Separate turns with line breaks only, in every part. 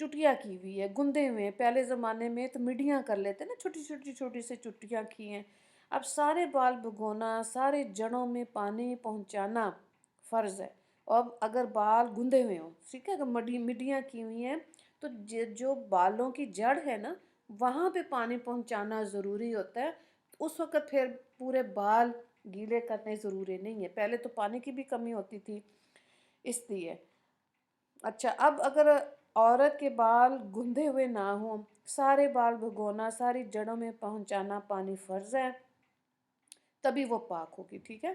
چٹیاں کی ہوئی ہے، گندے ہوئے ہیں۔ پہلے زمانے میں تو مڈیاں کر لیتے نا، چھوٹی چھوٹی چھوٹی سے چٹیاں کی ہیں۔ اب سارے بال بھگونا، سارے جڑوں میں پانی پہنچانا فرض ہے۔ اور اگر بال گندے ہوئے ہوں، ٹھیک ہے، اگر مڈیاں کی ہوئی ہیں تو جو بالوں کی جڑ ہے نا وہاں پہ پانی پہنچانا ضروری ہوتا ہے۔ اس وقت پھر پورے بال گیلے کرنے ضروری نہیں ہے، پہلے تو پانی کی بھی کمی ہوتی تھی اس لیے۔ اچھا، اب اگر عورت کے بال گندے ہوئے نہ ہوں، سارے بال بھگونا، ساری جڑوں میں پہنچانا پانی فرض ہے، تبھی وہ پاک ہوگی، ٹھیک ہے۔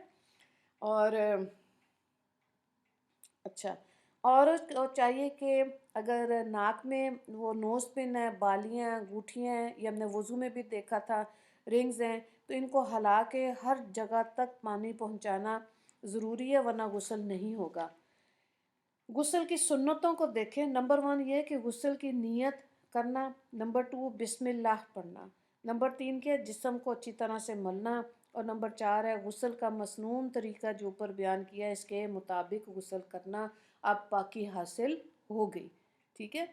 اور اچھا، عورت کو چاہیے کہ اگر ناک میں وہ نوز پن ہے، بالیاں، انگوٹھیاں ہیں، یہ ہم نے وضو میں بھی دیکھا تھا، رنگز ہیں، تو ان کو ہلا کے ہر جگہ تک پانی پہنچانا ضروری ہے، ورنہ غسل نہیں ہوگا۔ غسل کی سنتوں کو دیکھیں۔ نمبر 1 یہ کہ غسل کی نیت کرنا، نمبر 2 بسم اللہ پڑھنا، نمبر 3 کیا جسم کو اچھی طرح سے ملنا، اور نمبر 4 ہے غسل کا مسنون طریقہ جو اوپر بیان کیا ہے اس کے مطابق غسل کرنا، اب پاکی حاصل ہو گئی، ٹھیک ہے۔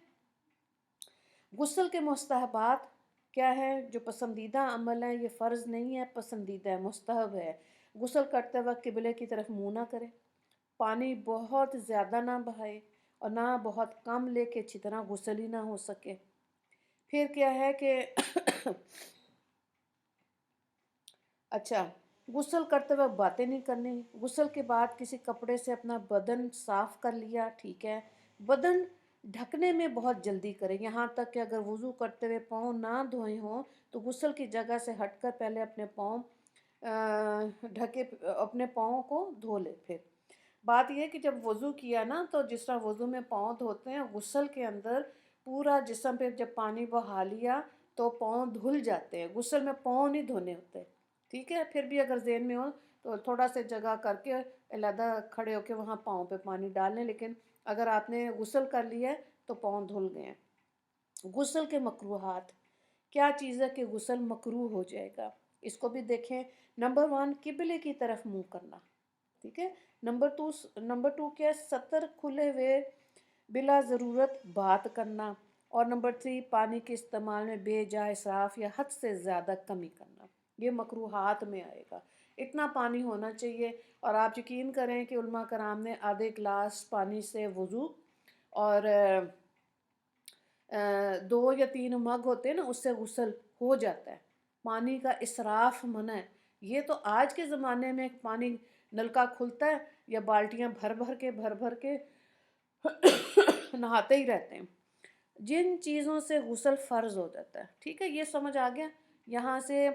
غسل کے مستحبات کیا ہے؟ جو پسندیدہ عمل ہے، یہ فرض نہیں ہے، پسندیدہ ہے، مستحب ہے۔ غسل کرتے وقت قبلے کی طرف منہ نہ کرے، پانی بہت زیادہ نہ بہائے اور نہ بہت کم لے کے اچھی طرح غسل ہی نہ ہو سکے۔ پھر کیا ہے کہ اچھا، غسل کرتے وقت باتیں نہیں کرنی۔ غسل کے بعد کسی کپڑے سے اپنا بدن صاف کر لیا، ٹھیک ہے۔ بدن ڈھکنے میں بہت جلدی کریں، یہاں تک کہ اگر وضو کرتے ہوئے پاؤں نہ دھوئے ہوں تو غسل کی جگہ سے ہٹ کر پہلے اپنے پاؤں ڈھکے اپنے پاؤں کو دھو لے۔ پھر بات یہ ہے کہ جب وضو کیا نا تو جس طرح وضو میں پاؤں دھوتے ہیں، غسل کے اندر پورا جسم پہ جب پانی بہا لیا تو پاؤں دھل جاتے ہیں، غسل میں پاؤں نہیں دھونے ہوتے، ٹھیک ہے۔ پھر بھی اگر ذہن میں ہو تو تھوڑا سے جگہ کر کے علیحدہ کھڑے ہو کے وہاں پاؤں پہ پانی ڈالیں، لیکن اگر آپ نے غسل کر لیا ہے تو پاؤں دھل گئے ہیں۔ غسل کے مکروہات کیا چیز ہے کہ غسل مکروہ ہو جائے گا، اس کو بھی دیکھیں۔ نمبر 1 قبلے کی طرف منہ کرنا، ٹھیک ہے۔ نمبر 2 کیا؟ سطر کھلے ہوئے بلا ضرورت بات کرنا، اور نمبر 3 پانی کے استعمال میں بے جا اسراف یا حد سے زیادہ کمی کرنا، یہ مکروہات میں آئے گا۔ اتنا پانی ہونا چاہیے، اور آپ یقین کریں کہ علماء کرام نے آدھے گلاس پانی سے وضو، اور 2 یا 3 مگ ہوتے ہیں نا اس سے غسل ہو جاتا ہے۔ پانی کا اسراف منع ہے۔ یہ تو آج کے زمانے میں پانی نلکا کھلتا ہے یا بالٹیاں بھر بھر کے نہاتے ہی رہتے ہیں، جن چیزوں سے غسل فرض ہو جاتا ہے، ٹھیک ہے۔ یہ سمجھ آ گیا، یہاں سے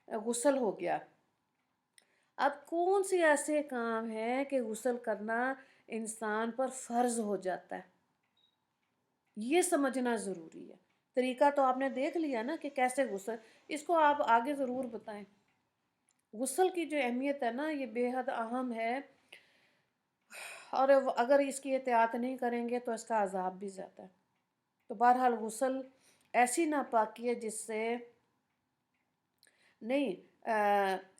غسل ہو گیا۔ اب کون سے ایسے کام ہیں کہ غسل کرنا انسان پر فرض ہو جاتا ہے، یہ سمجھنا ضروری ہے۔ طریقہ تو آپ نے دیکھ لیا نا کہ کیسے غسل، اس کو آپ آگے ضرور بتائیں۔ غسل کی جو اہمیت ہے نا یہ بے حد اہم ہے، اور اگر اس کی احتیاط نہیں کریں گے تو اس کا عذاب بھی زیادہ ہے۔ تو بہرحال غسل ایسی ناپاکی ہے جس سے نہیں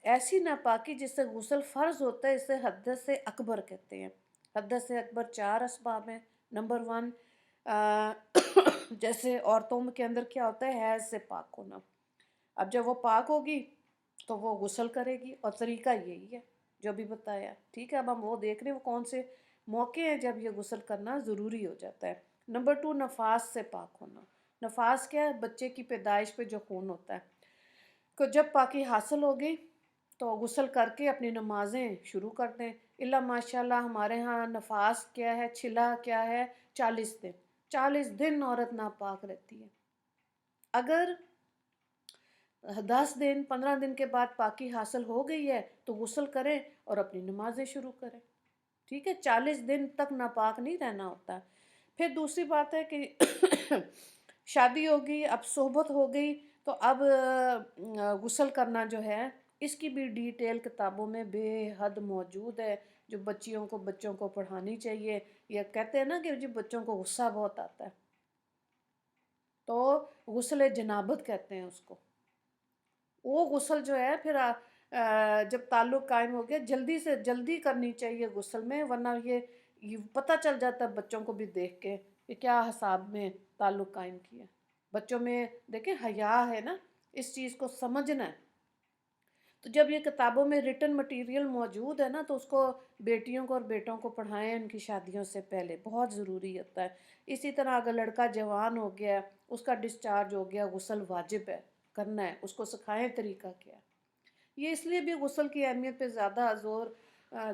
ایسی ناپاکی جس سے غسل فرض ہوتا ہے، اسے حدث اکبر کہتے ہیں۔ حدث اکبر 4 اسباب ہیں۔ نمبر 1 جیسے عورتوں کے اندر کیا ہوتا ہے؟ حیض سے پاک ہونا۔ اب جب وہ پاک ہوگی تو وہ غسل کرے گی، اور طریقہ یہی ہے جو بھی بتایا، ٹھیک ہے۔ اب ہم وہ دیکھ رہے ہیں وہ کون سے موقع ہیں جب یہ غسل کرنا ضروری ہو جاتا ہے۔ نمبر 2 نفاس سے پاک ہونا۔ نفاس کیا ہے؟ بچے کی پیدائش پہ جو خون ہوتا ہے، کہ جب پاکی حاصل ہوگی تو غسل کر کے اپنی نمازیں شروع کر دیں۔ اللہ ماشاءاللہ ہمارے ہاں نفاس کیا ہے، چھلا کیا ہے؟ 40 دن، 40 دن عورت ناپاک رہتی ہے۔ اگر 10 دن 15 دن کے بعد پاکی حاصل ہو گئی ہے تو غسل کریں اور اپنی نمازیں شروع کریں، ٹھیک ہے۔ 40 دن تک ناپاک نہیں رہنا ہوتا۔ پھر دوسری بات ہے کہ شادی ہوگی، اب صحبت ہو گئی، تو اب غسل کرنا جو ہے اس کی بھی ڈیٹیل کتابوں میں بے حد موجود ہے، جو بچوں کو پڑھانی چاہیے۔ یہ کہتے ہیں نا کہ جی بچوں کو غصہ بہت آتا ہے، تو غسل جنابت کہتے ہیں اس کو۔ وہ غسل جو ہے پھر جب تعلق قائم ہو گیا جلدی سے جلدی کرنی چاہیے غسل میں، ورنہ یہ پتہ چل جاتا ہے بچوں کو بھی دیکھ کے کہ کیا حساب میں تعلق قائم کیا۔ بچوں میں دیکھیں حیا ہے نا، اس چیز کو سمجھنا ہے۔ تو جب یہ کتابوں میں ریٹن مٹیریل موجود ہے نا، تو اس کو بیٹیوں کو اور بیٹوں کو پڑھائیں ان کی شادیوں سے پہلے، بہت ضروری ہوتا ہے۔ اسی طرح اگر لڑکا جوان ہو گیا، اس کا ڈسچارج ہو گیا، غسل واجب ہے، کرنا ہے، اس کو سکھائیں طریقہ کیا ہے۔ یہ اس لیے بھی غسل کی اہمیت پہ زیادہ زور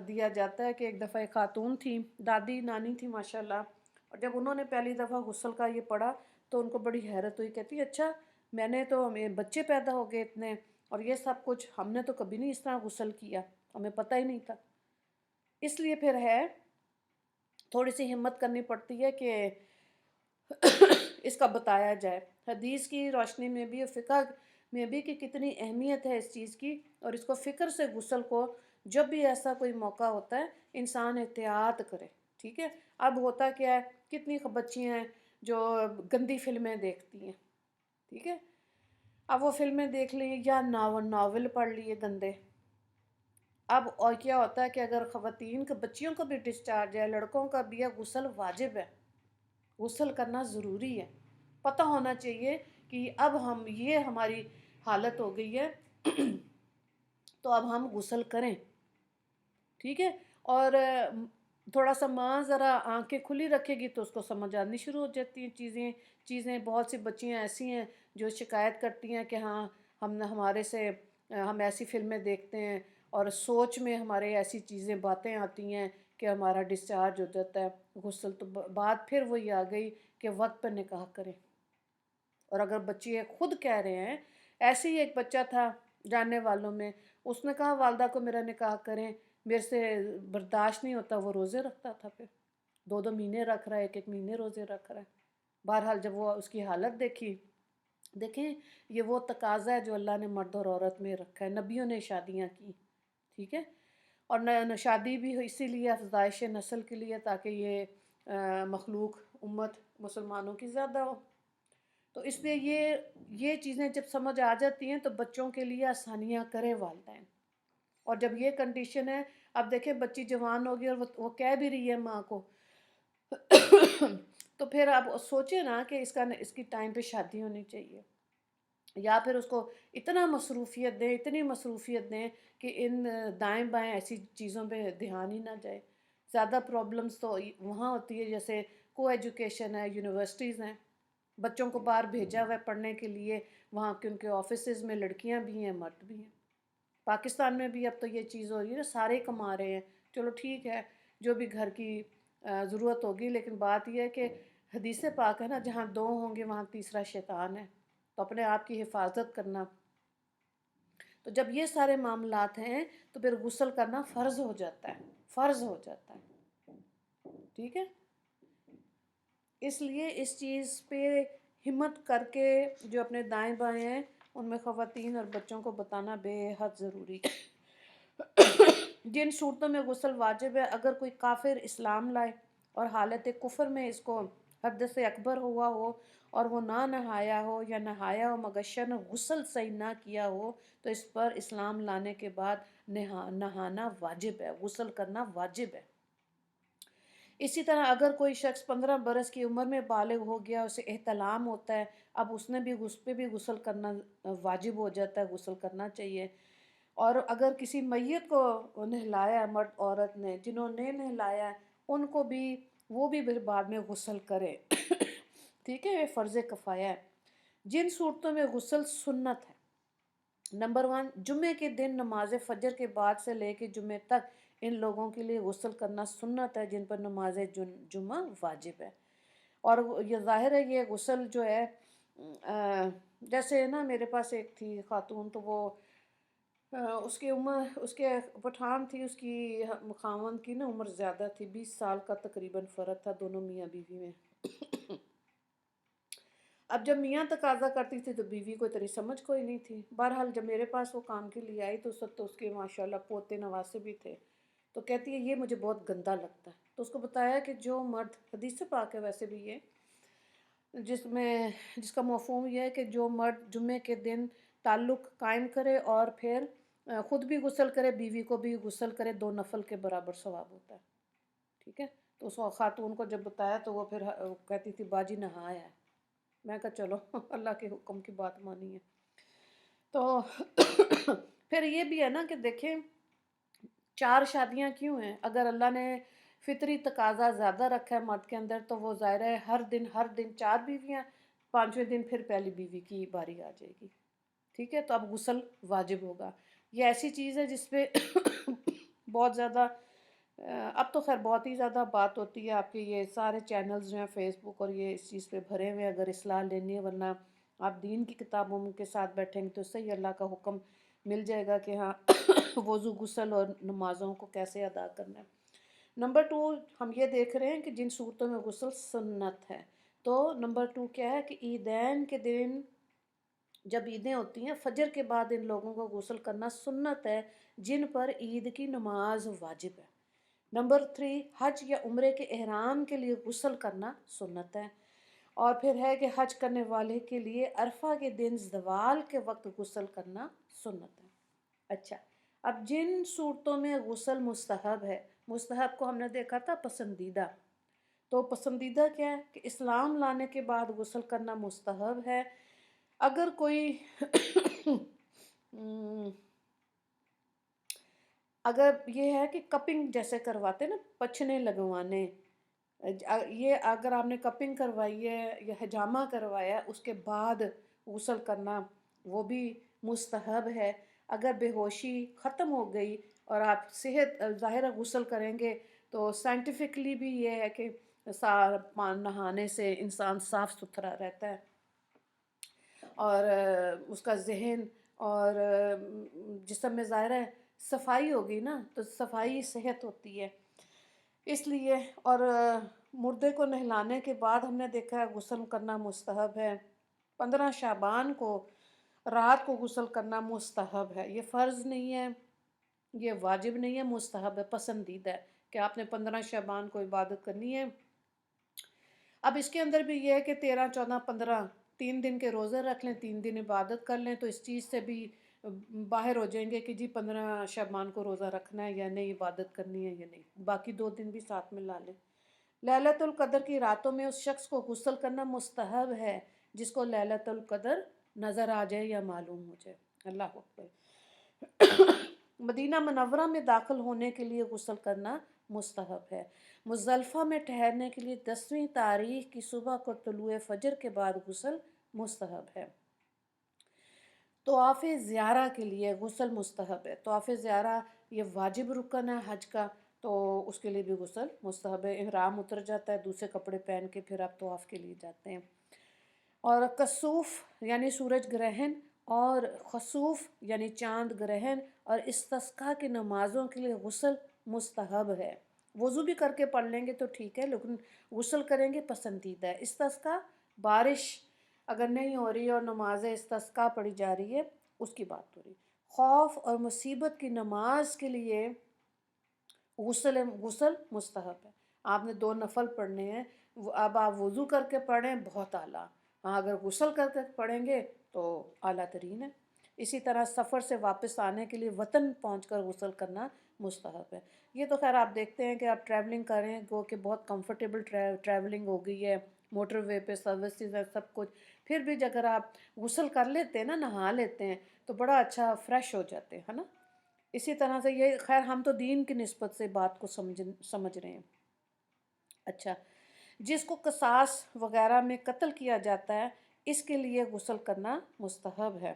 دیا جاتا ہے کہ ایک دفعہ ایک خاتون تھی، دادی نانی تھی ماشاءاللہ، اور جب انہوں نے پہلی دفعہ غسل کا یہ پڑھا تو ان کو بڑی حیرت ہوئی، کہتی اچھا میں نے تو ہمیں بچے پیدا ہو گئے اتنے اور یہ سب کچھ، ہم نے تو کبھی نہیں اس طرح غسل کیا، ہمیں پتہ ہی نہیں تھا۔ اس لیے پھر ہے تھوڑی سی ہمت کرنی پڑتی ہے کہ اس کا بتایا جائے، حدیث کی روشنی میں بھی اور فقہ میں بھی کہ کتنی اہمیت ہے اس چیز کی، اور اس کو فکر سے غسل کو جب بھی ایسا کوئی موقع ہوتا ہے انسان احتیاط کرے، ٹھیک ہے۔ اب ہوتا کیا ہے، کتنی بچیاں ہیں جو گندی فلمیں دیکھتی ہیں، ٹھیک ہے، اب وہ فلمیں دیکھ لی یا ناول پڑھ لیے گندے۔ اب اور کیا ہوتا ہے کہ اگر خواتین کا بچیوں کا بھی ڈسچارج ہے، لڑکوں کا بھی ہے، غسل واجب ہے، غسل کرنا ضروری ہے۔ پتہ ہونا چاہیے کہ اب یہ ہماری حالت ہو گئی ہے تو اب ہم غسل کریں، ٹھیک ہے۔ اور تھوڑا سا ماں ذرا آنکھیں کھلی رکھے گی تو اس کو سمجھ آنی شروع ہو جاتی ہیں چیزیں۔ بہت سی بچیاں ایسی ہیں جو شکایت کرتی ہیں کہ ہاں ہم ایسی فلمیں دیکھتے ہیں اور سوچ میں ہمارے ایسی چیزیں باتیں آتی ہیں کہ ہمارا ڈسچارج ہو جاتا ہے غسل، تو بات پھر وہی آ گئی کہ وقت پر نکاح کریں۔ اور اگر بچے خود کہہ رہے ہیں، ایسے ہی ایک بچہ تھا جاننے والوں میں، اس نے کہا والدہ کو میرا نکاح کریں، میرے سے برداشت نہیں ہوتا، وہ روزے رکھتا تھا، پھر 2 مہینے رکھ رہا ہے، 1 مہینے روزے رکھ رہا ہے۔ بہرحال جب وہ اس کی حالت دیکھی، دیکھیں یہ وہ تقاضا ہے جو اللہ نے مرد اور عورت میں رکھا ہے، نبیوں نے شادیاں کی، ٹھیک ہے، اور شادی بھی اسی لیے افزائش نسل کے لیے تاکہ یہ مخلوق امت مسلمانوں کی زیادہ ہو۔ تو اس لیے یہ چیزیں جب سمجھ آ جاتی ہیں تو بچوں کے لیے آسانیاں کرے والدین۔ اور جب یہ کنڈیشن ہے، اب دیکھیں بچی جوان ہوگی اور وہ کہہ بھی رہی ہے ماں کو تو پھر اب سوچے نا کہ اس کی ٹائم پہ شادی ہونی چاہیے، یا پھر اس کو اتنی مصروفیت دیں کہ ان دائیں بائیں ایسی چیزوں پہ دھیان ہی نہ جائے۔ زیادہ پرابلمز تو وہاں ہوتی ہے جیسے کو ایجوکیشن ہے، یونیورسٹیز ہیں، بچوں کو باہر بھیجا ہوا ہے پڑھنے کے لیے، وہاں کیونکہ آفیسز میں لڑکیاں بھی ہیں مرد بھی ہیں۔ پاکستان میں بھی اب تو یہ چیز ہو رہی ہے نا، سارے کما رہے ہیں، چلو ٹھیک ہے، جو بھی گھر کی ضرورت ہوگی، لیکن بات یہ ہے کہ حدیث پاک ہے نا، جہاں 2 ہوں گے وہاں تیسرا شیطان ہے، تو اپنے آپ کی حفاظت کرنا۔ تو جب یہ سارے معاملات ہیں تو پھر غسل کرنا فرض ہو جاتا ہے، ٹھیک ہے۔ اس لیے اس چیز پہ ہمت کر کے جو اپنے دائیں بائیں ہیں ان میں خواتین اور بچوں کو بتانا بے حد ضروری ہے۔ جن صورتوں میں غسل واجب ہے، اگر کوئی کافر اسلام لائے اور حالت کفر میں اس کو حدث اکبر ہوا ہو اور وہ نہ نہایا ہو یا نہایا ہو مگر شرعاً غسل صحیح نہ کیا ہو، تو اس پر اسلام لانے کے بعد نہانا واجب ہے، غسل کرنا واجب ہے۔ اسی طرح اگر کوئی شخص 15 برس کی عمر میں بالغ ہو گیا، اسے احتلام ہوتا ہے، اب اس نے بھی غسل کرنا واجب ہو جاتا ہے، غسل کرنا چاہیے۔ اور اگر کسی میت کو نہلایا ہے مرد عورت نے، جنہوں نے نہلایا ہے ان کو بھی، وہ بھی پھر بعد میں غسل کرے ٹھیک ہے، یہ فرض کفایہ ہے۔ جن صورتوں میں غسل سنت ہے، نمبر 1، جمعے کے دن نماز فجر کے بعد سے لے کے جمعے تک ان لوگوں کے لیے غسل کرنا سنت ہے جن پر نماز جمعہ واجب ہے۔ اور یہ ظاہر ہے یہ غسل جو ہے جیسے نا میرے پاس ایک تھی خاتون، تو وہ اس کی عمر، اس کے پٹھان تھی، اس کی خاوند کی نا عمر زیادہ تھی، 20 سال کا تقریباً فرق تھا دونوں میاں بیوی میں۔ اب جب میاں تقاضا کرتی تھی تو بیوی کو اتنی سمجھ کوئی نہیں تھی۔ بہرحال جب میرے پاس وہ کام کے لیے آئی تو اس وقت تو اس کے ماشاءاللہ پوتے نواسے بھی تھے، تو کہتی ہے یہ مجھے بہت گندا لگتا ہے۔ تو اس کو بتایا کہ جو مرد، حدیث پاک ہے ویسے بھی یہ، جس کا مفہوم یہ ہے کہ جو مرد جمعے کے دن تعلق قائم کرے اور پھر خود بھی غسل کرے، بیوی کو بھی غسل کرے، 2 نفل کے برابر ثواب ہوتا ہے، ٹھیک ہے۔ تو اس خاتون کو جب بتایا تو وہ پھر کہتی تھی باجی نہایا ہے. میں کہا چلو اللہ کے حکم کی بات مانی ہے. تو پھر یہ بھی ہے نا کہ دیکھیں 4 شادیاں کیوں ہیں؟ اگر اللہ نے فطری تقاضا زیادہ رکھا ہے مرد کے اندر تو وہ ظاہر ہے ہر دن 4 بیویاں، 5ویں دن پھر پہلی بیوی کی باری آ جائے گی. ٹھیک ہے، تو اب غسل واجب ہوگا. یہ ایسی چیز ہے جس پہ بہت زیادہ اب تو خیر بہت ہی زیادہ بات ہوتی ہے. آپ کے یہ سارے چینلز جو ہیں فیس بک اور یہ اس چیز پہ بھرے ہوئے ہیں اگر اصلاح لینی ہے، ورنہ آپ دین کی کتابوں کے ساتھ بیٹھیں گے تو صحیح اللہ کا حکم مل جائے گا کہ ہاں وضو غسل اور نمازوں کو کیسے ادا کرنا ہے. نمبر 2 ہم یہ دیکھ رہے ہیں کہ جن صورتوں میں غسل سنت ہے. تو نمبر 2 کیا ہے کہ عیدین کے دن جب عیدیں ہوتی ہیں فجر کے بعد ان لوگوں کو غسل کرنا سنت ہے جن پر عید کی نماز واجب ہے. نمبر 3 حج یا عمرے کے احرام کے لیے غسل کرنا سنت ہے. اور پھر ہے کہ حج کرنے والے کے لیے عرفہ کے دن زوال کے وقت غسل کرنا سنت ہے. اچھا، اب جن صورتوں میں غسل مستحب ہے، مستحب کو ہم نے دیکھا تھا پسندیدہ. تو پسندیدہ کیا ہے کہ اسلام لانے کے بعد غسل کرنا مستحب ہے. اگر کوئی اگر یہ ہے کہ کپنگ جیسے کرواتے نا، پچھنے لگوانے، یہ اگر آپ نے کپنگ کروائی ہے یا حجامہ کروایا اس کے بعد غسل کرنا وہ بھی مستحب ہے. اگر بے ہوشی ختم ہو گئی اور آپ صحت ظاہر غسل کریں گے تو سائنٹیفکلی بھی یہ ہے کہ نہانے سے انسان صاف ستھرا رہتا ہے اور اس کا ذہن اور جسم میں ظاہر ہے صفائی ہوگی نا، تو صفائی صحت ہوتی ہے اس لیے. اور مردے کو نہلانے کے بعد ہم نے دیکھا ہے غسل کرنا مستحب ہے. 15 شعبان کو رات کو غسل کرنا مستحب ہے. یہ فرض نہیں ہے، یہ واجب نہیں ہے، مستحب ہے، پسندیدہ ہے کہ آپ نے 15 شعبان کو عبادت کرنی ہے. اب اس کے اندر بھی یہ ہے کہ 13 14 15 3 دن کے روزے رکھ لیں، 3 دن عبادت کر لیں تو اس چیز سے بھی باہر ہو جائیں گے کہ جی 15 شعبان کو روزہ رکھنا ہے یا نہیں، عبادت کرنی ہے یا نہیں. باقی 2 دن بھی ساتھ میں لا لیں. لیلۃ القدر کی راتوں میں اس شخص کو غسل کرنا مستحب ہے جس کو لیلۃ القدر نظر آ جائے یا معلوم ہو جائے. اللہ اکبر. مدینہ منورہ میں داخل ہونے کے لیے غسل کرنا مستحب ہے. مزدلفہ میں ٹھہرنے کے لیے 10ویں تاریخ کی صبح کو طلوع فجر کے بعد غسل مستحب ہے. طواف زیارہ کے لیے غسل مستحب ہے. طواف زیارہ یہ واجب رکن ہے حج کا، تو اس کے لیے بھی غسل مستحب ہے. احرام اتر جاتا ہے، دوسرے کپڑے پہن کے پھر آپ طواف کے لیے جاتے ہیں. اور کسوف یعنی سورج گرہن اور خسوف یعنی چاند گرہن اور استسقاء کی نمازوں کے لیے غسل مستحب ہے. وضو بھی کر کے پڑھ لیں گے تو ٹھیک ہے، لیکن غسل کریں گے پسندیدہ ہے. استسقاء بارش اگر نہیں ہو رہی اور نماز استسقاء پڑھی جا رہی ہے اس کی بات ہو رہی. خوف اور مصیبت کی نماز کے لیے غسل مستحب ہے. آپ نے 2 نفل پڑھنے ہیں، اب آپ وضو کر کے پڑھیں بہت اعلیٰ. ہاں اگر غسل کر کے پڑھیں گے تو اعلیٰ ترین ہے. اسی طرح سفر سے واپس آنے کے لیے وطن پہنچ کر غسل کرنا مستحب ہے. یہ تو خیر آپ دیکھتے ہیں کہ آپ ٹریولنگ کریں گو کہ بہت کمفرٹیبل ٹریولنگ ہو گئی ہے، موٹر وے پہ سروسز ہے سب کچھ، پھر بھی اگر آپ غسل کر لیتے ہیں نا، نہا لیتے ہیں تو بڑا اچھا فریش ہو جاتے ہیں نا. اسی طرح سے یہ خیر ہم تو دین کی نسبت سے بات کو سمجھ رہے ہیں. اچھا، جس کو قصاص وغیرہ میں قتل کیا جاتا ہے اس کے لیے غسل کرنا مستحب ہے.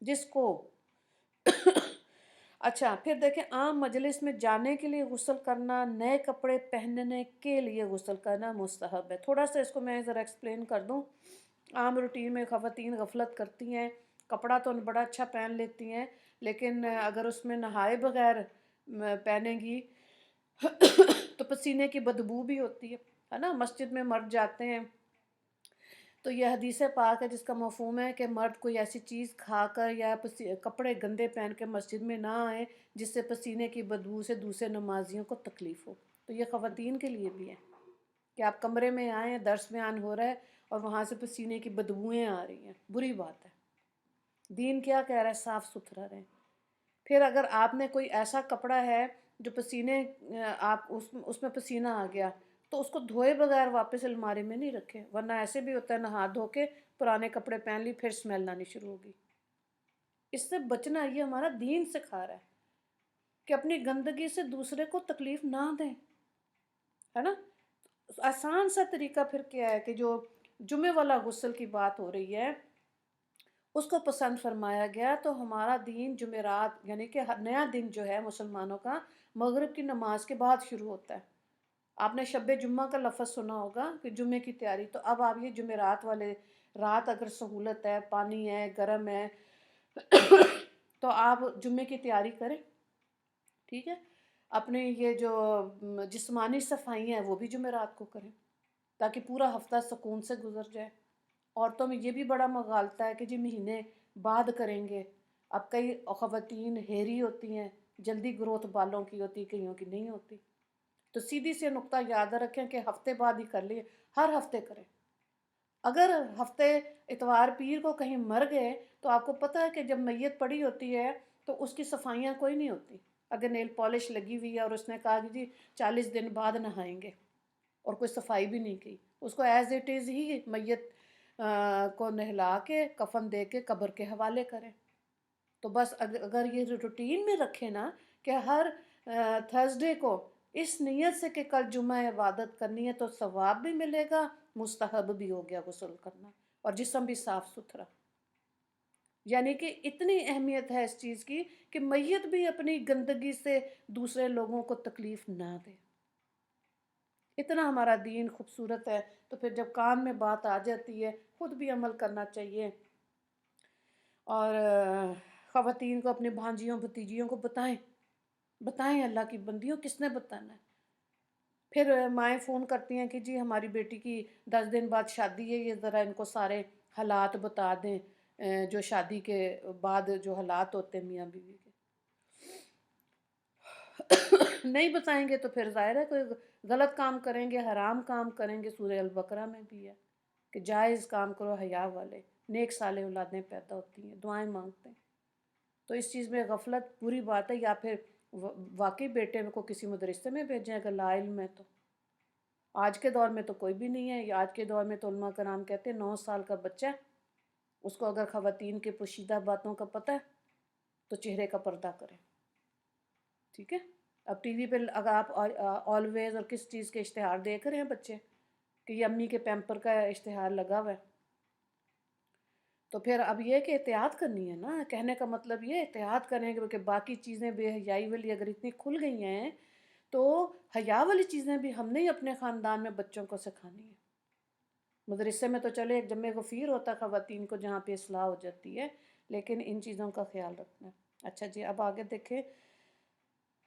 جس کو اچھا پھر دیکھیں عام مجلس میں جانے کے لیے غسل کرنا، نئے کپڑے پہننے کے لیے غسل کرنا مستحب ہے. تھوڑا سا اس کو میں ذرا ایکسپلین کر دوں. عام روٹین میں خواتین غفلت کرتی ہیں، کپڑا تو بڑا اچھا پہن لیتی ہیں لیکن اگر اس میں نہائے بغیر پہنیں گی تو پسینے کی بدبو بھی ہوتی ہے نا. مسجد میں مرد جاتے ہیں تو یہ حدیث پاک ہے جس کا مفہوم ہے کہ مرد کوئی ایسی چیز کھا کر یا کپڑے گندے پہن کے مسجد میں نہ آئے جس سے پسینے کی بدبو سے دوسرے نمازیوں کو تکلیف ہو. تو یہ خواتین کے لیے بھی ہے کہ آپ کمرے میں آئیں، درس بیان ہو رہا ہے اور وہاں سے پسینے کی بدبوئیں آ رہی ہیں، بری بات ہے. دین کیا کہہ رہا ہے؟ صاف ستھرا رہیں. پھر اگر آپ نے کوئی ایسا کپڑا ہے جو پسینے آپ اس میں پسینہ آ گیا تو اس کو دھوئے بغیر واپس الماری میں نہیں رکھے، ورنہ ایسے بھی ہوتا ہے نہا دھو کے پرانے کپڑے پہن لی پھر اسمیل آنی شروع ہوگی۔ اس سے بچنا یہ ہمارا دین سکھا رہا ہے کہ اپنی گندگی سے دوسرے کو تکلیف نہ دیں، ہے نا۔ آسان سا طریقہ پھر کیا ہے کہ جو جمعے والا غسل کی بات ہو رہی ہے اس کو پسند فرمایا گیا، تو ہمارا دین جمعرات یعنی کہ نیا دن جو ہے مسلمانوں کا مغرب کی نماز کے بعد شروع ہوتا ہے۔ آپ نے شب جمعہ کا لفظ سنا ہوگا کہ جمعے کی تیاری، تو اب آپ یہ جمعرات والے رات اگر سہولت ہے، پانی ہے، گرم ہے تو آپ جمعے کی تیاری کریں، ٹھیک ہے۔ اپنے یہ جو جسمانی صفائی ہیں وہ بھی جمعرات کو کریں تاکہ پورا ہفتہ سکون سے گزر جائے۔ عورتوں میں یہ بھی بڑا مغالطہ ہے کہ جی مہینے بعد کریں گے۔ اب کئی خواتین ہیری ہوتی ہیں، جلدی گروتھ بالوں کی ہوتی، کئیوں کی نہیں ہوتی، تو سیدھی سے نقطہ یاد رکھیں کہ ہفتے بعد ہی کر لیے، ہر ہفتے کریں۔ اگر ہفتے اتوار پیر کو کہیں مر گئے تو آپ کو پتہ ہے کہ جب میت پڑی ہوتی ہے تو اس کی صفائیاں کوئی نہیں ہوتی۔ اگر نیل پالش لگی ہوئی ہے اور اس نے کہا کہ جی 40 دن بعد نہائیں گے اور کوئی صفائی بھی نہیں کی، اس کو ایز اٹ از ہی میت کو نہلا کے کفن دے کے قبر کے حوالے کریں۔ تو بس اگر یہ روٹین میں رکھے نا کہ ہر تھرسڈے کو اس نیت سے کہ کل جمعہ عبادت کرنی ہے تو ثواب بھی ملے گا، مستحب بھی ہو گیا غسل کرنا، اور جسم بھی صاف ستھرا۔ یعنی کہ اتنی اہمیت ہے اس چیز کی کہ میت بھی اپنی گندگی سے دوسرے لوگوں کو تکلیف نہ دے۔ اتنا ہمارا دین خوبصورت ہے، تو پھر جب کان میں بات آ جاتی ہے خود بھی عمل کرنا چاہیے، اور خواتین کو اپنے بھانجیوں بھتیجیوں کو بتائیں اللہ کی بندیوں، کس نے بتانا ہے۔ پھر مائیں فون کرتی ہیں کہ جی ہماری بیٹی کی 10 دن بعد شادی ہے، یہ ذرا ان کو سارے حالات بتا دیں، جو شادی کے بعد جو حالات ہوتے ہیں میاں بیوی کے۔ نہیں بتائیں گے تو پھر ظاہر ہے کوئی غلط کام کریں گے، حرام کام کریں گے۔ سورہ البقرہ میں بھی ہے کہ جائز کام کرو حیا والے، نیک صالح اولادیں پیدا ہوتی ہیں، دعائیں مانگتے ہیں۔ تو اس چیز میں غفلت بری بات ہے، یا پھر واقعی بیٹے کو کسی مدرسے میں بھیجیں اگر لا علم ہے تو۔ آج کے دور میں تو کوئی بھی نہیں ہے، آج کے دور میں تو علماء کرام کہتے ہیں 9 سال کا بچہ ہے، اس کو اگر خواتین کے پوشیدہ باتوں کا پتہ ہے تو چہرے کا پردہ کریں، ٹھیک ہے۔ اب ٹی وی پہ اگر آپ آلویز اور کس چیز کے اشتہار دیکھ رہے ہیں بچے کہ یہ امی کے پیمپر کا اشتہار لگا ہوا ہے، تو پھر اب یہ کہ احتیاط کرنی ہے نا۔ کہنے کا مطلب یہ احتیاط کریں کہ باقی چیزیں بے حیائی والی اگر اتنی کھل گئی ہیں تو حیا والی چیزیں بھی ہم نے ہی اپنے خاندان میں بچوں کو سکھانی ہے۔ مدرسے میں تو چلے ایک جمع غفیر ہوتا ہے خواتین کو جہاں پہ اصلاح ہو جاتی ہے، لیکن ان چیزوں کا خیال رکھنا ہے۔ اچھا جی، اب آگے دیکھیں۔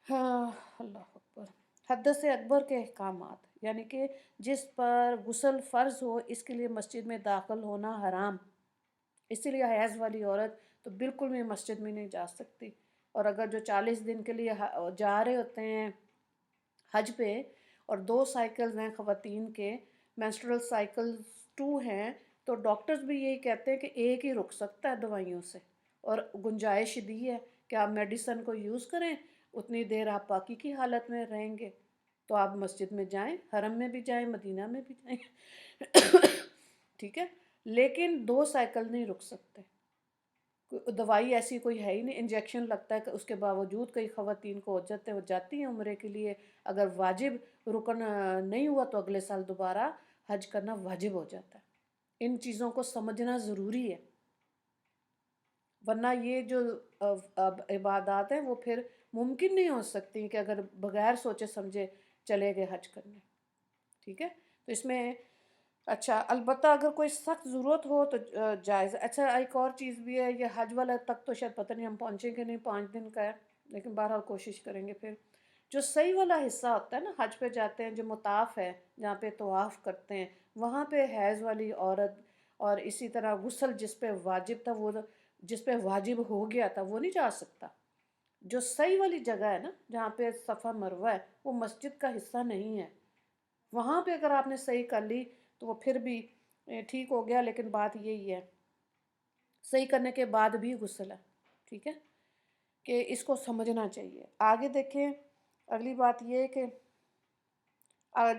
ہاں، اللہ اکبر۔ حدث اکبر کے احکامات، یعنی کہ جس پر غسل فرض ہو اس کے لیے مسجد میں داخل ہونا حرام، اسی لیے حیض والی عورت تو بالکل بھی مسجد میں نہیں جا سکتی، اور اگر جو 40 دن کے لیے جا رہے ہوتے ہیں حج پہ، اور 2 سائیکلز ہیں خواتین کے، مینسٹرل سائیکلز 2 ہیں، تو ڈاکٹرز بھی یہی کہتے ہیں کہ ایک ہی رک سکتا ہے دوائیوں سے، اور گنجائش دی ہے کہ آپ میڈیسن کو یوز کریں، اتنی دیر آپ پاکی کی حالت میں رہیں گے، تو آپ مسجد میں جائیں، حرم میں بھی جائیں، مدینہ میں بھی جائیں ٹھیک ہے، لیکن 2 سائیکل نہیں رک سکتے۔ دوائی ایسی کوئی ہے ہی نہیں، انجیکشن لگتا ہے کہ اس کے باوجود کئی خواتین کو ہو جاتے ہیں، وہ جاتی ہیں عمرے کے لیے، اگر واجب رکن نہیں ہوا تو اگلے سال دوبارہ حج کرنا واجب ہو جاتا ہے۔ ان چیزوں کو سمجھنا ضروری ہے، ورنہ یہ جو عبادات ہیں وہ پھر ممکن نہیں ہو سکتی کہ اگر بغیر سوچے سمجھے چلے گئے حج کرنے، ٹھیک ہے۔ تو اس میں اچھا البتہ اگر کوئی سخت ضرورت ہو تو جائز۔ اچھا ایک اور چیز بھی ہے، یہ حج والا تک تو شاید پتہ نہیں ہم پہنچیں کہ نہیں، 5 دن کا ہے، لیکن بہرحال کوشش کریں گے۔ پھر جو صحیح والا حصہ ہوتا ہے نا، حج پہ جاتے ہیں جو مطاف ہے جہاں پہ طواف کرتے ہیں، وہاں پہ حیض والی عورت اور اسی طرح غسل جس پہ واجب تھا، وہ جس پہ واجب ہو گیا تھا وہ نہیں جا سکتا۔ جو صحیح والی جگہ ہے نا جہاں پہ صفا مروہ ہے، وہ مسجد کا حصہ نہیں ہے، وہاں پہ اگر آپ نے صحیح کر لی تو وہ پھر بھی ٹھیک ہو گیا، لیکن بات یہی ہے صحیح کرنے کے بعد بھی غسل ہے، ٹھیک ہے، کہ اس کو سمجھنا چاہیے۔ آگے دیکھیں، اگلی بات یہ ہے کہ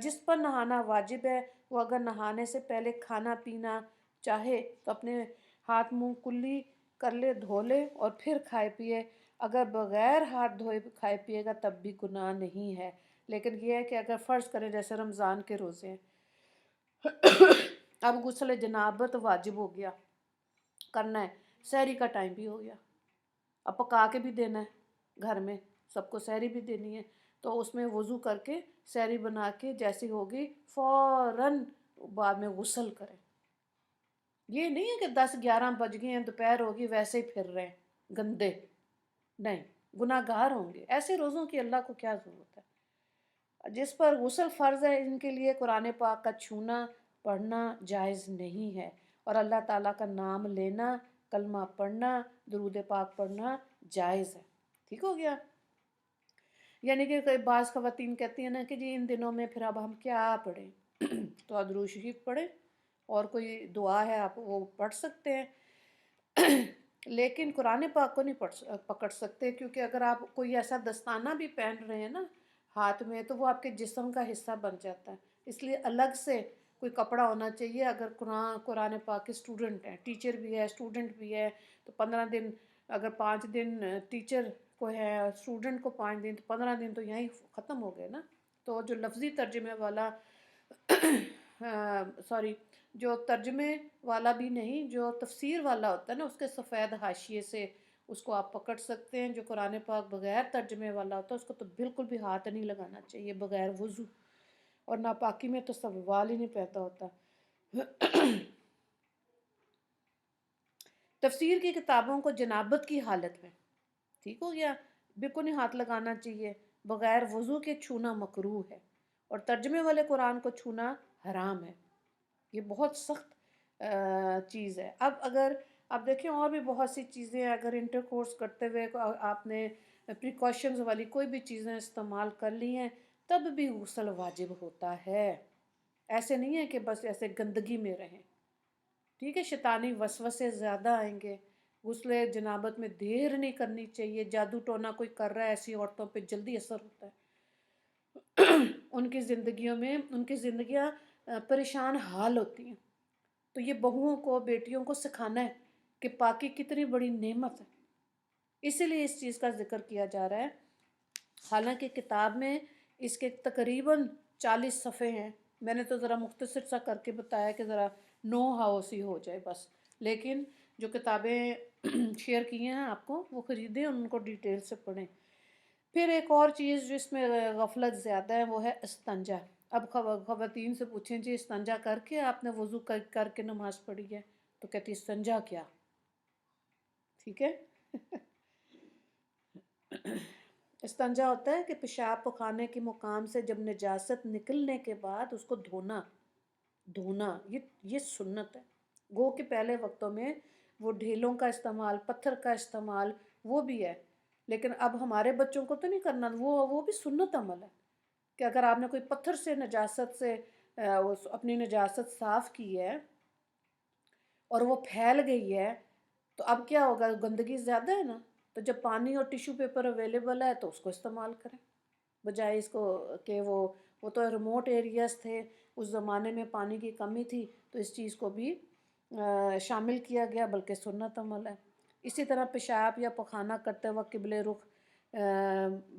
جس پر نہانا واجب ہے وہ اگر نہانے سے پہلے کھانا پینا چاہے تو اپنے ہاتھ منہ کلی کر لے، دھو لے اور پھر کھائے پیے۔ اگر بغیر ہاتھ دھوئے کھائے پیے گا تب بھی گناہ نہیں ہے، لیکن یہ ہے کہ اگر فرض کریں جیسے رمضان کے روزے ہیں، اب غسل جنابت واجب ہو گیا، کرنا ہے، سحری کا ٹائم بھی ہو گیا، اب پکا کے بھی دینا ہے، گھر میں سب کو سحری بھی دینی ہے، تو اس میں وضو کر کے سحری بنا کے جیسی ہوگی فوراً بعد میں غسل کریں۔ یہ نہیں ہے کہ 10-11 بج گئے ہیں، دوپہر ہوگی ویسے ہی پھر رہے ہیں گندے، نہیں، گناہ گار ہوں گے۔ ایسے روزوں کی اللہ کو کیا ضرورت ہے؟ جس پر غسل فرض ہے ان کے لیے قرآن پاک کا چھونا پڑھنا جائز نہیں ہے، اور اللہ تعالیٰ کا نام لینا، کلمہ پڑھنا، درود پاک پڑھنا جائز ہے۔ ٹھیک ہو گیا؟ یعنی کہ بعض خواتین کہتی ہیں نا کہ جی ان دنوں میں پھر اب ہم کیا پڑھیں؟ تو آپ درود شریف پڑھیں، اور کوئی دعا ہے آپ وہ پڑھ سکتے ہیں، لیکن قرآن پاک کو نہیں پکڑ سکتے، کیونکہ اگر آپ کوئی ایسا دستانہ بھی پہن رہے ہیں نا ہاتھ میں تو وہ آپ کے جسم کا حصہ بن جاتا ہے، اس لیے الگ سے کوئی کپڑا ہونا چاہیے۔ اگر قرآن پاک کے اسٹوڈنٹ ہیں، ٹیچر بھی ہے اسٹوڈنٹ بھی ہے، تو 15 دن، اگر 5 دن ٹیچر کو ہے اسٹوڈنٹ کو 5 دن، تو 15 دن تو یہیں ختم ہو گئے نا۔ تو جو لفظی ترجمے والا سوری، جو ترجمے والا بھی نہیں، جو تفسیر والا ہوتا ہے نا، اس کے سفید حاشیے سے اس کو آپ پکڑ سکتے ہیں۔ جو قرآن پاک بغیر ترجمے والا ہوتا ہے اس کو تو بالکل بھی ہاتھ نہیں لگانا چاہیے بغیر وضو، اور ناپاکی میں تو سوال ہی نہیں پیدا ہوتا۔ تفسیر کی کتابوں کو جنابت کی حالت میں، ٹھیک ہو گیا، بالکل نہیں ہاتھ لگانا چاہیے، بغیر وضو کے چھونا مکروہ ہے، اور ترجمے والے قرآن کو چھونا حرام ہے۔ یہ بہت سخت چیز ہے۔ اب اگر آپ دیکھیں اور بھی بہت سی چیزیں، اگر انٹر کورس کرتے ہوئے آپ نے پریکاشنز والی کوئی بھی چیزیں استعمال کر لی ہیں تب بھی غسل واجب ہوتا ہے، ایسے نہیں ہے کہ بس ایسے گندگی میں رہیں۔ ٹھیک ہے، شیطانی وسوسے زیادہ آئیں گے۔ غسل جنابت میں دیر نہیں کرنی چاہیے، جادو ٹونا کوئی کر رہا ہے ایسی عورتوں پہ جلدی اثر ہوتا ہے، ان کی زندگیاں پریشان حال ہوتی ہیں۔ تو یہ بہوؤں کو، بیٹیوں کو سکھانا ہے کہ پاکی کتنی بڑی نعمت ہے، اسی لیے اس چیز کا ذکر کیا جا رہا ہے۔ حالانکہ کتاب میں اس کے تقریباً 40 صفحے ہیں، میں نے تو ذرا مختصر سا کر کے بتایا کہ ذرا نو ہاؤس ہی ہو جائے بس، لیکن جو کتابیں شیئر کی ہیں آپ کو وہ خریدیں، ان کو ڈیٹیل سے پڑھیں۔ پھر ایک اور چیز جو اس میں غفلت زیادہ ہے وہ ہے استنجا۔ اب خواتین سے پوچھیں جی استنجا کر کے آپ نے وضو کر کے نماز پڑھی ہے؟ تو کہتی استنجا کیا؟ ٹھیک ہے، استنجا ہوتا ہے کہ پیشاب پخانے کے مقام سے جب نجاست نکلنے کے بعد اس کو دھونا، یہ سنت ہے۔ گو کہ پہلے وقتوں میں وہ ڈھیلوں کا استعمال، پتھر کا استعمال وہ بھی ہے، لیکن اب ہمارے بچوں کو تو نہیں کرنا، وہ بھی سنت عمل ہے کہ اگر آپ نے کوئی پتھر سے نجاست سے اپنی نجاست صاف کی ہے اور وہ پھیل گئی ہے تو اب کیا ہوگا، گندگی زیادہ ہے نا، تو جب پانی اور ٹیشو پیپر اویلیبل ہے تو اس کو استعمال کریں، بجائے اس کو کہ وہ تو ریموٹ ایریاز تھے، اس زمانے میں پانی کی کمی تھی تو اس چیز کو بھی شامل کیا گیا، بلکہ سنت عمل ہے۔ اسی طرح پیشاب یا پخانہ کرتے وقت قبلے رخ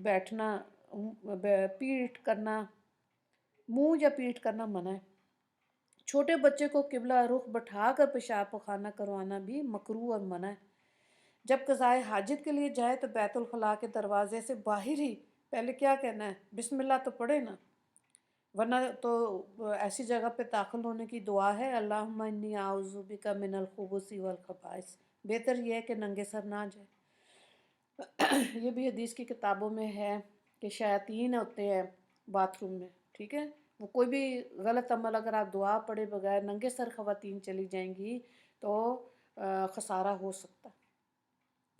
بیٹھنا، پیٹھ کرنا، منہ یا پیٹھ کرنا منع ہے۔ چھوٹے بچے کو قبلہ رخ بٹھا کر پیشاب پخانہ کروانا بھی مکروہ اور منع ہے۔ جب قضائے حاجت کے لیے جائے تو بیت الخلاء کے دروازے سے باہر ہی پہلے کیا کہنا ہے؟ بسم اللہ تو پڑھے نا، ورنہ تو ایسی جگہ پہ داخل ہونے کی دعا ہے اللہم انی اعوذ بک من الخبث والخبائث، بہتر یہ ہے کہ ننگے سر نہ جائے۔ یہ بھی حدیث کی کتابوں میں ہے کہ شیاطین ہوتے ہیں باتھ روم میں، ٹھیک ہے، وہ کوئی بھی غلط عمل اگر آپ دعا پڑھے بغیر ننگے سر خواتین چلی جائیں گی تو خسارہ ہو سکتا،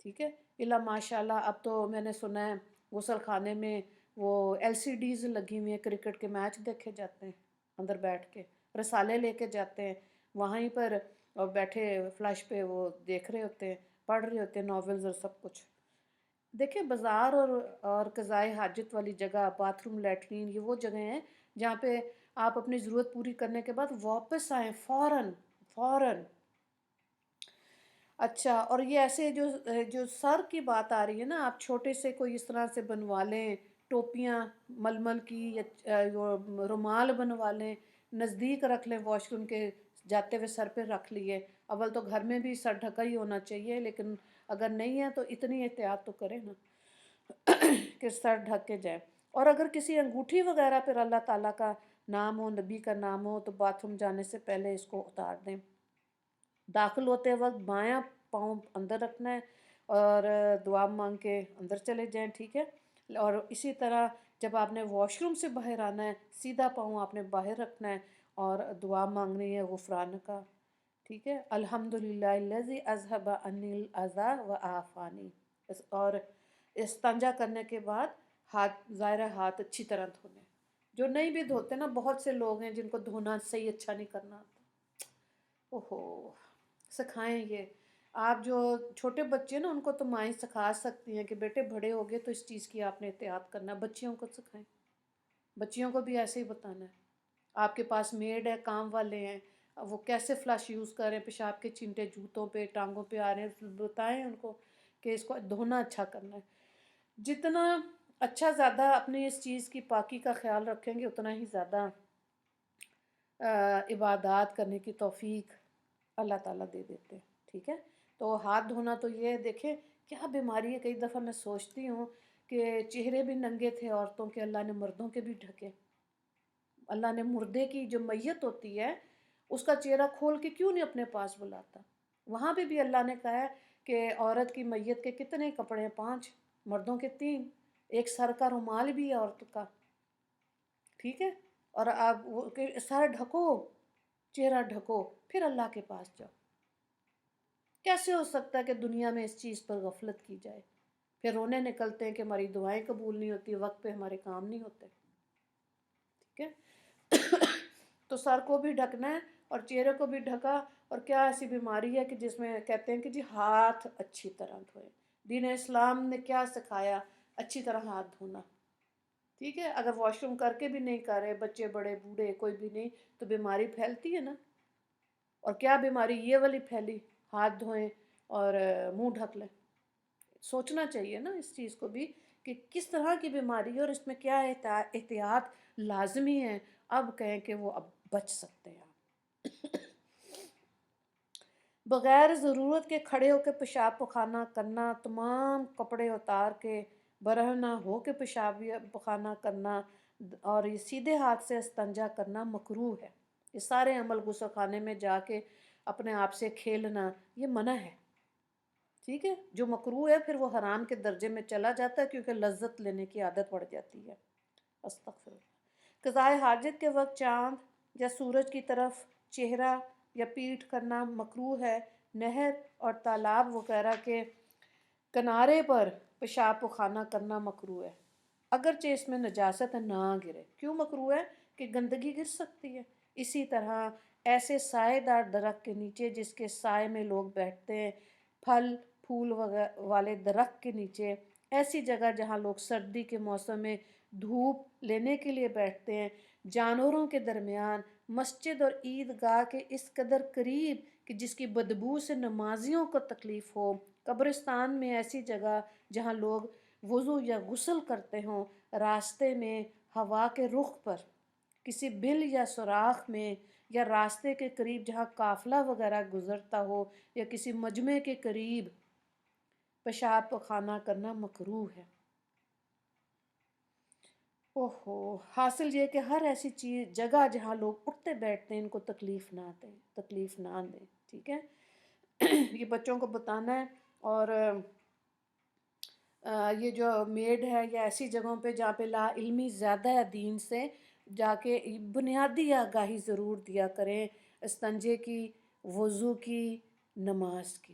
ٹھیک ہے۔ الا ماشاء اللہ اب تو میں نے سنا ہے غسل خانے میں وہ LCDs لگی ہوئی ہیں، کرکٹ کے میچ دیکھے جاتے ہیں اندر بیٹھ کے، رسالے لے کے جاتے ہیں وہیں پر، اور بیٹھے فلش پہ وہ دیکھ رہے ہوتے ہیں، پڑھ رہے ہوتے ہیں ناولز اور سب کچھ۔ دیکھیں بازار اور قضائے حاجت والی جگہ، باتھ روم، لیٹرین، یہ وہ جگہیں ہیں جہاں پہ آپ اپنی ضرورت پوری کرنے کے بعد واپس آئیں فوراً فوراً۔ اچھا، اور یہ ایسے جو جو سر کی بات آ رہی ہے نا، آپ چھوٹے سے کوئی اس طرح سے بنوا لیں، ٹوپیاں ململ کی یا رومال بنوا لیں، نزدیک رکھ لیں واش روم کے، جاتے ہوئے سر پہ رکھ لیے۔ اول تو گھر میں بھی سر ڈھکا ہی ہونا چاہیے، لیکن اگر نہیں ہے تو اتنی احتیاط تو کریں نا کہ سر ڈھک کے جائیں۔ اور اگر کسی انگوٹھی وغیرہ پر اللہ تعالیٰ کا نام ہو، نبی کا نام ہو، تو باتھ روم جانے سے پہلے اس کو اتار دیں۔ داخل ہوتے وقت بایاں پاؤں اندر رکھنا ہے اور دعا مانگ کے اندر چلے جائیں، ٹھیک ہے۔ اور اسی طرح جب آپ نے واش روم سے باہر آنا ہے، سیدھا پاؤں آپ نے باہر رکھنا ہے اور دعا مانگنی ہے غفران کا، ٹھیک ہے۔ الحمدللہ الذی اذھب عنی الاذی وعافانی۔ اور استنجا کرنے کے بعد ظاہر ہاتھ اچھی طرح دھونے، جو نہیں بھی دھوتے نا، بہت سے لوگ ہیں جن کو دھونا صحیح اچھا نہیں کرنا آتا۔ اوہو، سکھائیں یہ۔ آپ جو چھوٹے بچے نا، ان کو تو مائیں سکھا سکتی ہیں کہ بیٹے بڑے ہو گئے تو اس چیز کی آپ نے احتیاط کرنا ہے، بچیوں کو سکھائیں، بچیوں کو بھی ایسے ہی بتانا ہے۔ آپ کے پاس میڈ ہے، کام والے ہیں، وہ کیسے فلش یوز کریں، پیشاب کے چینٹے جوتوں پہ ٹانگوں پہ آ رہے ہیں، بتائیں ان کو کہ اس کو دھونا اچھا کرنا ہے۔ جتنا اچھا زیادہ اپنی اس چیز کی پاکی کا خیال رکھیں گے، اتنا ہی زیادہ عبادات کرنے کی توفیق اللہ تعالیٰ دے دیتے ہیں، ٹھیک ہے۔ تو ہاتھ دھونا تو یہ دیکھیں کیا بیماری ہے، کئی دفعہ میں سوچتی ہوں کہ چہرے بھی ننگے تھے عورتوں کے، اللہ نے مردوں کے بھی ڈھکے۔ اللہ نے مردے کی جو میت ہوتی ہے اس کا چہرہ کھول کے کیوں نہیں اپنے پاس بلاتا؟ وہاں پہ بھی اللہ نے کہا ہے کہ عورت کی میت کے کتنے کپڑے ہیں؟ 5، مردوں کے 3، ایک سر کا رومال بھی ہے عورت کا، ٹھیک ہے۔ اور آپ سر ڈھکو، چہرہ ڈھکو، پھر اللہ کے پاس جاؤ۔ کیسے ہو سکتا ہے کہ دنیا میں اس چیز پر غفلت کی جائے؟ پھر رونے نکلتے ہیں کہ ہماری دعائیں قبول نہیں ہوتی، وقت پہ ہمارے کام نہیں ہوتے، ٹھیک ہے۔ تو سر کو بھی ڈھکنا ہے اور چہرے کو بھی ڈھکا۔ اور کیا ایسی بیماری ہے کہ جس میں کہتے ہیں کہ جی ہاتھ اچھی طرح دھوئے؟ دین اسلام نے کیا سکھایا؟ اچھی طرح ہاتھ دھونا، ٹھیک ہے۔ اگر واش روم کر کے بھی نہیں کر رہے، بچے بڑے بوڑھے کوئی بھی نہیں، تو بیماری پھیلتی ہے نا۔ اور کیا بیماری یہ والی پھیلی؟ ہاتھ دھوئیں اور منہ ڈھک لیں۔ سوچنا چاہیے نا اس چیز کو بھی کہ کس طرح کی بیماری ہے اور اس میں کیا احتیاط لازمی ہے، اب کہیں کہ وہ اب بچ سکتے ہیں آپ۔ بغیر ضرورت کے کھڑے ہو کے پیشاب پخانہ کرنا، تمام کپڑے اتار کے برہنہ ہو کے پیشاب یا پخانہ کرنا، اور یہ سیدھے ہاتھ سے استنجا کرنا مکروہ ہے۔ یہ سارے عمل غسل خانے میں جا کے اپنے آپ سے کھیلنا یہ منع ہے، ٹھیک ہے۔ جو مکروہ ہے پھر وہ حرام کے درجے میں چلا جاتا ہے، کیونکہ لذت لینے کی عادت پڑ جاتی ہے۔ استغفر اللہ۔ قضائے حاجت کے وقت چاند یا سورج کی طرف چہرہ یا پیٹھ کرنا مکروہ ہے۔ نہر اور تالاب وغیرہ کے کنارے پر پیشاب پخانہ کرنا مکروہ ہے، اگرچہ اس میں نجاست نہ گرے۔ کیوں مکروہ ہے؟ کہ گندگی گر سکتی ہے۔ اسی طرح ایسے سائے دار درخت کے نیچے جس کے سائے میں لوگ بیٹھتے ہیں، پھل پھول والے درخت کے نیچے، ایسی جگہ جہاں لوگ سردی کے موسم میں دھوپ لینے کے لیے بیٹھتے ہیں، جانوروں کے درمیان، مسجد اور عیدگاہ کے اس قدر قریب کہ جس کی بدبو سے نمازیوں کو تکلیف ہو، قبرستان میں ایسی جگہ جہاں لوگ وضو یا غسل کرتے ہوں، راستے میں، ہوا کے رخ پر، کسی بل یا سوراخ میں، یا راستے کے قریب جہاں قافلہ وغیرہ گزرتا ہو، یا کسی مجمع کے قریب پیشاب پخانہ کرنا مکروہ ہے۔ اوہو، حاصل یہ کہ ہر ایسی چیز جگہ جہاں لوگ اٹھتے بیٹھتے ہیں ان کو تکلیف نہ دیں، ٹھیک ہے۔ یہ بچوں کو بتانا ہے۔ اور یہ جو میڈ ہے یا ایسی جگہوں پہ جہاں پہ لا علمی زیادہ ہے دین سے، جا کے بنیادی آگاہی ضرور دیا کریں، استنجے کی، وضو کی، نماز کی۔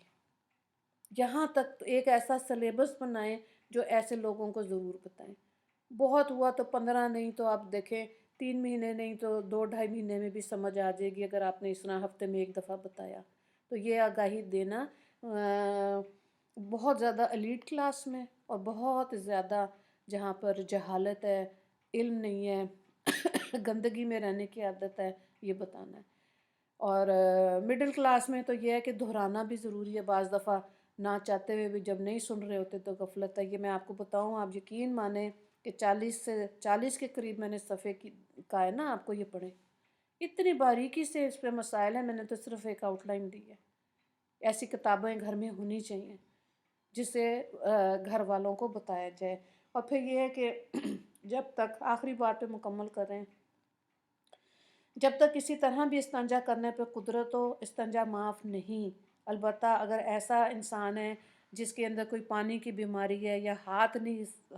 یہاں تک ایک ایسا سلیبس بنائیں جو ایسے لوگوں کو ضرور بتائیں۔ بہت ہوا تو 15 نہیں تو آپ دیکھیں 3 مہینے نہیں تو 2-2.5 مہینے میں بھی سمجھ آ جائے گی، اگر آپ نے اس طرح ہفتے میں ایک دفعہ بتایا۔ تو یہ آگاہی دینا بہت زیادہ ایلیٹ کلاس میں اور بہت زیادہ جہاں پر جہالت ہے، علم نہیں ہے، گندگی میں رہنے کی عادت ہے، یہ بتانا ہے۔ اور مڈل کلاس میں تو یہ ہے کہ دہرانا بھی ضروری ہے بعض دفعہ، نہ چاہتے ہوئے بھی جب نہیں سن رہے ہوتے تو غفلت ہے۔ یہ میں آپ کو بتاؤں، آپ یقین مانیں کہ 40 کے قریب میں نے صفحے کی کا ہے نا، آپ کو یہ پڑھیں، اتنی باریکی سے اس پہ مسائل ہیں، میں نے تو صرف ایک آؤٹ لائن دی ہے۔ ایسی کتابیں گھر میں ہونی چاہیے جسے گھر والوں کو بتایا جائے۔ اور پھر یہ ہے کہ جب تک، آخری بات پہ مکمل کر رہے ہیں، جب تک کسی طرح بھی استنجا کرنے پہ قدرت ہو، استنجا معاف نہیں۔ البتہ اگر ایسا انسان ہے جس کے اندر کوئی پانی کی بیماری ہے یا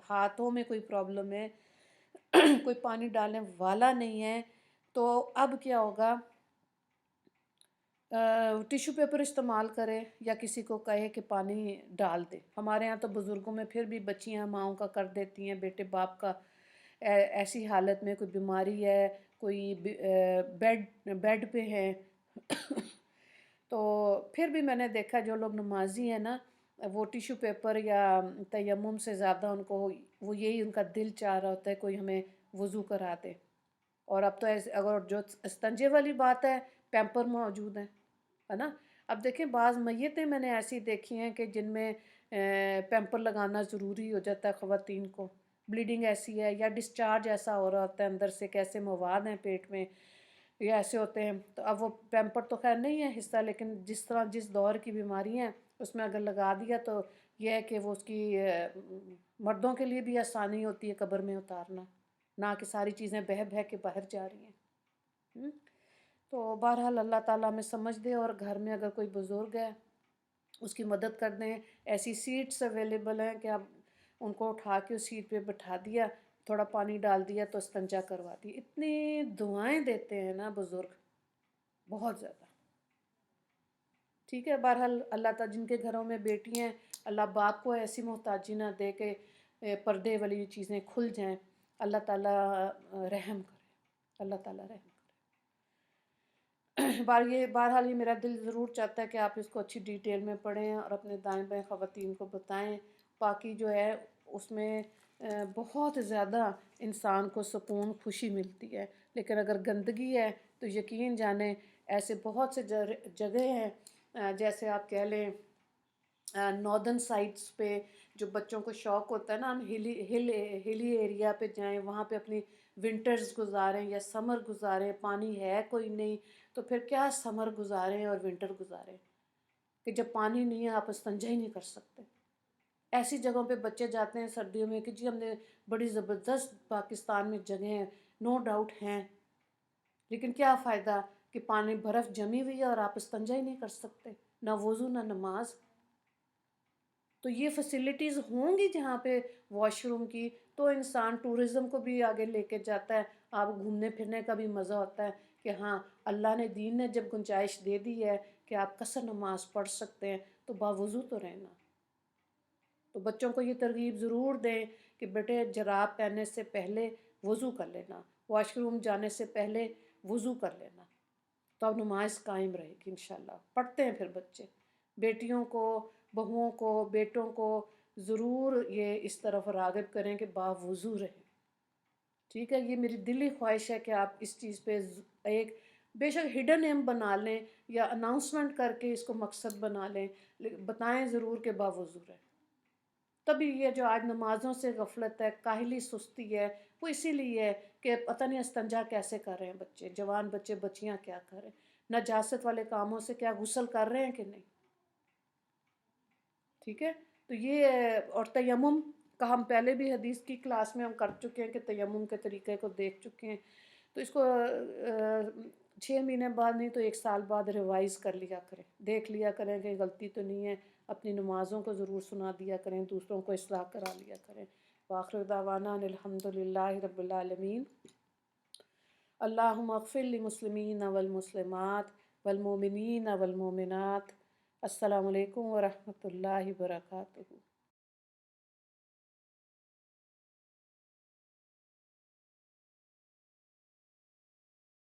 ہاتھوں میں کوئی پرابلم ہے، کوئی پانی ڈالنے والا نہیں ہے، تو اب کیا ہوگا، ٹیشو پیپر استعمال کرے یا کسی کو کہے کہ پانی ڈال دے۔ ہمارے ہاں تو بزرگوں میں پھر بھی بچیاں ماؤں کا کر دیتی ہیں، بیٹے باپ کا، ایسی حالت میں کوئی بیماری ہے، کوئی بیڈ پہ ہے تو پھر بھی میں نے دیکھا جو لوگ نمازی ہیں نا، وہ ٹیشو پیپر یا تیمم سے زیادہ ان کو وہ یہی ان کا دل چاہ رہا ہوتا ہے کوئی ہمیں وضو کرا دے۔ اور اب تو ایسے، اگر جو استنجے والی بات ہے، پیمپر موجود ہیں، ہے نا۔ اب دیکھیں بعض میتیں میں نے ایسی دیکھی ہیں کہ جن میں پیمپر لگانا ضروری ہو جاتا ہے خواتین کو، بلیڈنگ ایسی ہے یا ڈسچارج ایسا ہو رہا ہوتا ہے اندر سے، کیسے مواد ہیں پیٹ میں، یہ ایسے ہوتے ہیں، تو اب وہ پیمپر تو خیر نہیں ہے حصہ، لیکن جس طرح جس دور کی بیماری ہیں اس میں اگر لگا دیا تو یہ ہے کہ وہ اس کی مردوں کے لیے بھی آسانی ہوتی ہے قبر میں اتارنا، نہ کہ ساری چیزیں بہہ بہہ کے باہر جا رہی ہیں۔ تو بہرحال اللہ تعالیٰ ہمیں سمجھ دے، اور گھر میں اگر کوئی بزرگ ہے اس کی مدد کر دیں۔ ایسی سیٹس اویلیبل ہیں کہ آپ ان کو اٹھا کے اس سیٹ پہ بٹھا دیا، تھوڑا پانی ڈال دیا تو استنجا کروا دی۔ اتنی دعائیں دیتے ہیں نا بزرگ، بہت زیادہ۔ ٹھیک ہے، بہرحال اللہ تعالیٰ جن کے گھروں میں بیٹی ہیں، اللہ باپ کو ایسی محتاجی نہ دے کہ پردے والی چیزیں کھل جائیں۔ اللہ تعالیٰ رحم کرے، اللہ تعالیٰ رحم کرے۔ بہرحال یہ میرا دل ضرور چاہتا ہے کہ آپ اس کو اچھی ڈیٹیل میں پڑھیں اور اپنے دائیں بائیں خواتین کو بتائیں۔ باقی جو ہے اس میں بہت زیادہ انسان کو سکون خوشی ملتی ہے، لیکن اگر گندگی ہے تو یقین جانیں ایسے بہت سے جگہ ہیں، جیسے آپ کہہ لیں ناردرن سائٹس پہ جو بچوں کو شوق ہوتا ہے نا، ہم ہلی ایریا پہ جائیں، وہاں پہ اپنی ونٹرز گزاریں یا سمر گزاریں، پانی ہے کوئی نہیں تو پھر کیا سمر گزاریں اور ونٹر گزاریں کہ جب پانی نہیں ہے آپ استنجا ہی نہیں کر سکتے۔ ایسی جگہوں پہ بچے جاتے ہیں سردیوں میں کہ جی ہم نے بڑی زبردست پاکستان میں جگہیں نو ڈاؤٹ ہیں، لیکن کیا فائدہ کہ پانی برف جمی ہوئی ہے اور آپ استنجا ہی نہیں کر سکتے، نہ وضو نہ نماز۔ تو یہ فیسلٹیز ہوں گی جہاں پہ واش روم کی، تو انسان ٹورزم کو بھی آگے لے کے جاتا ہے، آپ گھومنے پھرنے کا بھی مزہ ہوتا ہے کہ ہاں اللہ نے دین نے جب گنجائش دے دی ہے کہ آپ قصر نماز پڑھ سکتے ہیں تو باوضو تو رہنا۔ تو بچوں کو یہ ترغیب ضرور دیں کہ بیٹے جراب پہننے سے پہلے وضو کر لینا، واش روم جانے سے پہلے وضو کر لینا، تو اب نماز قائم رہے گی انشاءاللہ۔ پڑھتے ہیں پھر بچے، بیٹیوں کو، بہوؤں کو، بیٹوں کو ضرور یہ اس طرف راغب کریں کہ باوضو رہیں۔ ٹھیک ہے، یہ میری دلی خواہش ہے کہ آپ اس چیز پہ ایک بے شک ہڈن ایم بنا لیں یا اناؤنسمنٹ کر کے اس کو مقصد بنا لیں، بتائیں ضرور کہ باوضو رہیں۔ تبھی یہ جو آج نمازوں سے غفلت ہے، کاہلی سستی ہے، وہ اسی لیے ہے کہ پتہ نہیں استنجا کیسے کر رہے ہیں بچے، جوان بچے بچیاں کیا کر رہے ہیں، نجاست والے کاموں سے کیا غسل کر رہے ہیں کہ نہیں۔ ٹھیک ہے، تو یہ اور تیمم کا ہم پہلے بھی حدیث کی کلاس میں ہم کر چکے ہیں کہ تیمم کے طریقے کو دیکھ چکے ہیں، تو اس کو 6 مہینے بعد نہیں تو 1 سال بعد ریوائز کر لیا کریں، دیکھ لیا کریں کہ غلطی تو نہیں ہے، اپنی نمازوں کو ضرور سنا دیا کریں، دوسروں کو اصلاح کرا لیا کریں۔ وآخر دعوانا ان الحمد للہ رب العالمین۔ اللہم اغفر للمسلمین والمسلمات والمؤمنین والمؤمنات۔ السلام علیکم ورحمۃ اللہ وبرکاتہ۔